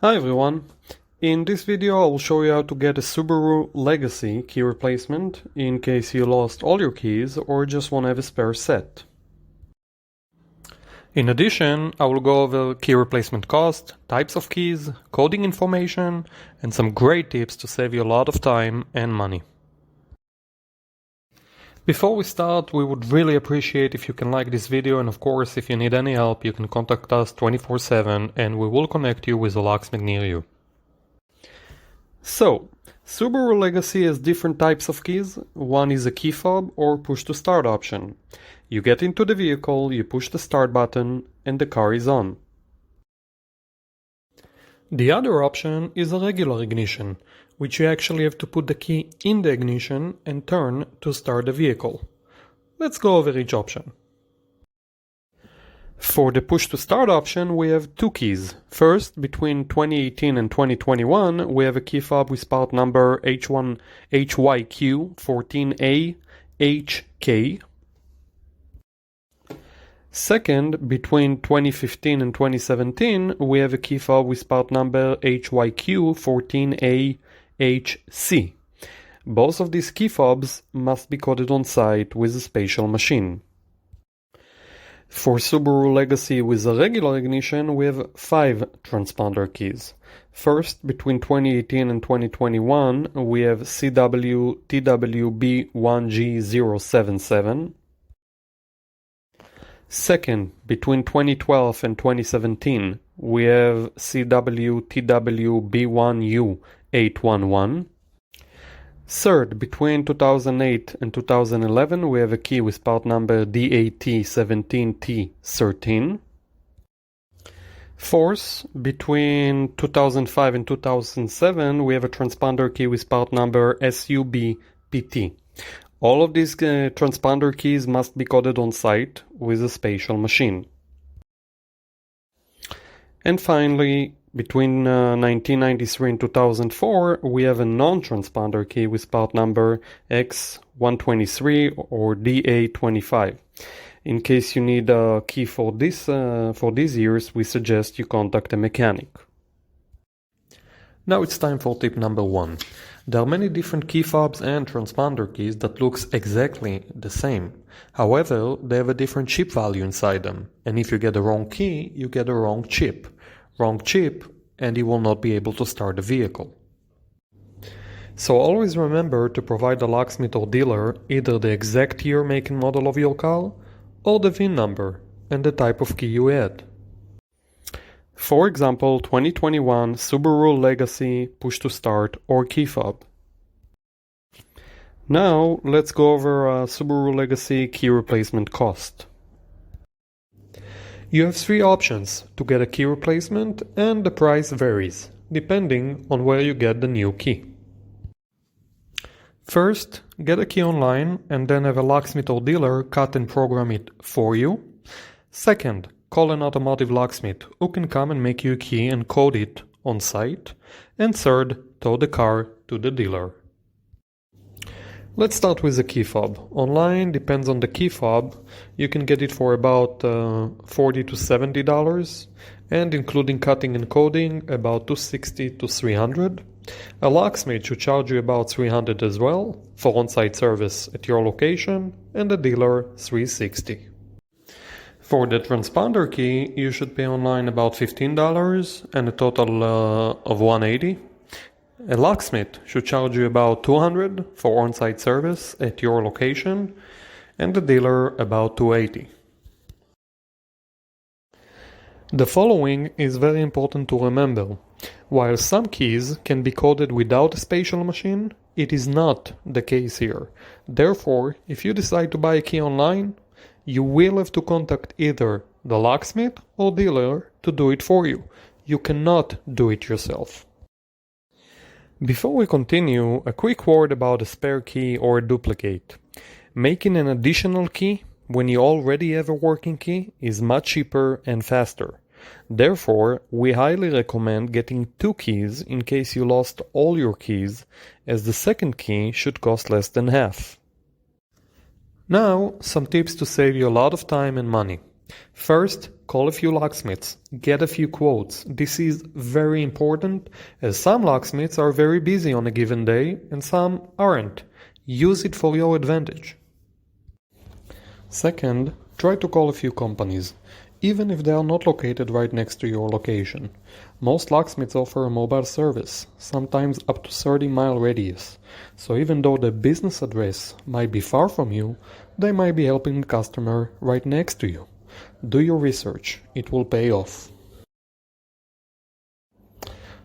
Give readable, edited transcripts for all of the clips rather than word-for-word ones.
Hi everyone! In this video I will show you how to get a Subaru Legacy key replacement in case you lost all your keys or just want to have a spare set. In addition, I will go over key replacement cost, types of keys, coding information, and some great tips to save you a lot of time and money. Before we start, we would really appreciate if you can like this video, and of course if you need any help you can contact us 24/7 and we will connect you with a locksmith near you. So, Subaru Legacy has different types of keys. One is a key fob or push to start option. You get into the vehicle, you push the start button and the car is on. The other option is a regular ignition, which you actually have to put the key in the ignition and turn to start the vehicle. Let's go over each option. For the push to start option we have two keys. First, between 2018 and 2021 we have a key fob with part number HYQ14AHK. Second, between 2015 and 2017 we have a key fob with part number HYQ14AHC. Both of these key fobs must be coded on site with a special machine. For Subaru Legacy with a regular ignition we have 5 transponder keys. First, between 2018 and 2021 we have CW-TWB1G077. Second, between 2012 and 2017 we have CW-TWB1U811. Third, between 2008 and 2011 we have a key with part number DAT17T13. Fourth, between 2005 and 2007 we have a transponder key with part number SUBPT. All of these transponder keys must be coded on site with a special machine. And finally, between 1993 and 2004 we have a non-transponder key with part number X123 or DA25. In case you need a key for these years, we suggest you contact a mechanic. Now it's time for tip number 1. There are many different key fobs and transponder keys that looks exactly the same. However, they have a different chip value inside them, and if you get the wrong key, you get the wrong chip. And you will not be able to start the vehicle. So always remember to provide the locksmith or dealer either the exact year, make and model of your car or the VIN number and the type of key you had. For example, 2021 Subaru Legacy push to start or key fob. Now let's go over Subaru Legacy key replacement cost. You have 3 options to get a key replacement and the price varies, depending on where you get the new key. First, get a key online and then have a locksmith or dealer cut and program it for you. Second, call an automotive locksmith who can come and make you a key and code it on site. And third, tow the car to the dealer. Let's start with the key fob. Online, depends on the key fob, you can get it for about $40 to $70, and including cutting and coding, about $260 to $300. A locksmith should charge you about $300 as well, for on-site service at your location, and the dealer $360. For the transponder key, you should pay online about $15 and a total of $180. A locksmith should charge you about $200 for on-site service at your location, and the dealer about $280. The following is very important to remember. While some keys can be coded without a special machine, it is not the case here. Therefore, if you decide to buy a key online, you will have to contact either the locksmith or dealer to do it for you. You cannot do it yourself. Before we continue, a quick word about a spare key or a duplicate. Making an additional key when you already have a working key is much cheaper and faster. Therefore, we highly recommend getting 2 keys in case you lost all your keys, as the second key should cost less than half. Now, some tips to save you a lot of time and money. First, call a few locksmiths, get a few quotes. This is very important as some locksmiths are very busy on a given day and some aren't. Use it for your advantage. Second, try to call a few companies, even if they are not located right next to your location. Most locksmiths offer a mobile service, sometimes up to 30-mile radius. So even though the business address might be far from you, they might be helping the customer right next to you. Do your research, it will pay off.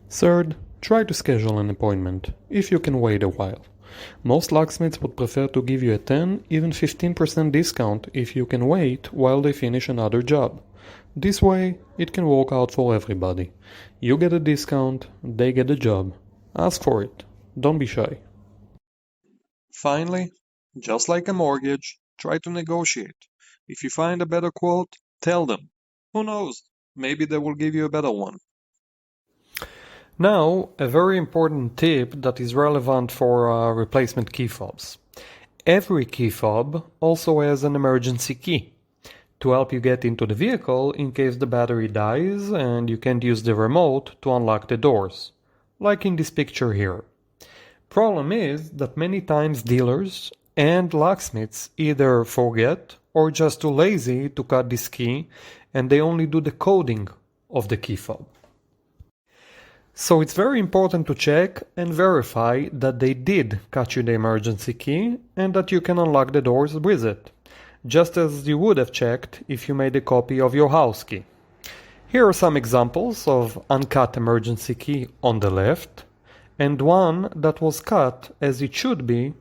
Third, try to schedule an appointment, if you can wait a while. Most locksmiths would prefer to give you a 10, even 15% discount if you can wait while they finish another job. This way, it can work out for everybody. You get a discount, they get a job. Ask for it. Don't be shy. Finally, just like a mortgage, try to negotiate. If you find a better quote, tell them. Who knows? Maybe they will give you a better one. Now, a very important tip that is relevant for replacement key fobs. Every key fob also has an emergency key to help you get into the vehicle in case the battery dies and you can't use the remote to unlock the doors, like in this picture here. Problem is that many times dealers and locksmiths either forget or just too lazy to cut this key and they only do the coding of the key fob. So it's very important to check and verify that they did cut you the emergency key and that you can unlock the doors with it, just as you would have checked if you made a copy of your house key. Here are some examples of uncut emergency key on the left and one that was cut as it should be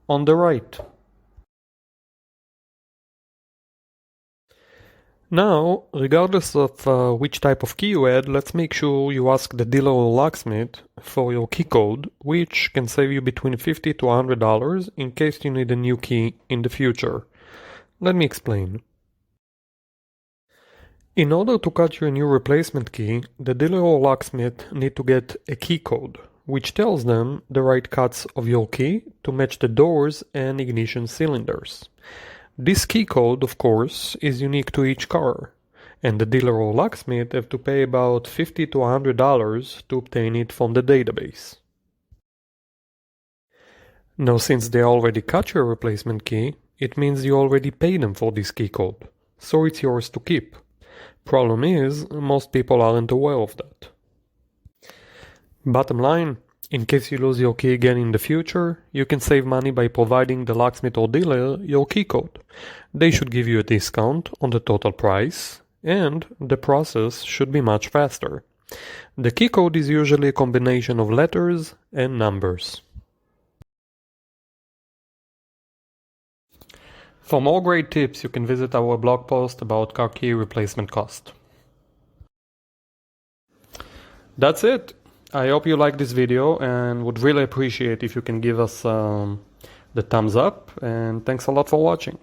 on the right. Now, regardless of which type of key you add, let's make sure you ask the dealer or locksmith for your key code, which can save you between $50 to $100 in case you need a new key in the future. Let me explain. In order to cut you a new replacement key, the dealer or locksmith need to get a key code, which tells them the right cuts of your key to match the doors and ignition cylinders. This key code, of course, is unique to each car, and the dealer or locksmith have to pay about $50 to $100 to obtain it from the database. Now, since they already cut your replacement key, it means you already paid them for this key code, so it's yours to keep. Problem is, most people aren't aware of that. Bottom line, in case you lose your key again in the future, you can save money by providing the locksmith or dealer your key code. They should give you a discount on the total price, and the process should be much faster. The key code is usually a combination of letters and numbers. For more great tips, you can visit our blog post about car key replacement cost. That's it. I hope you liked this video and would really appreciate if you can give us the thumbs up, and thanks a lot for watching.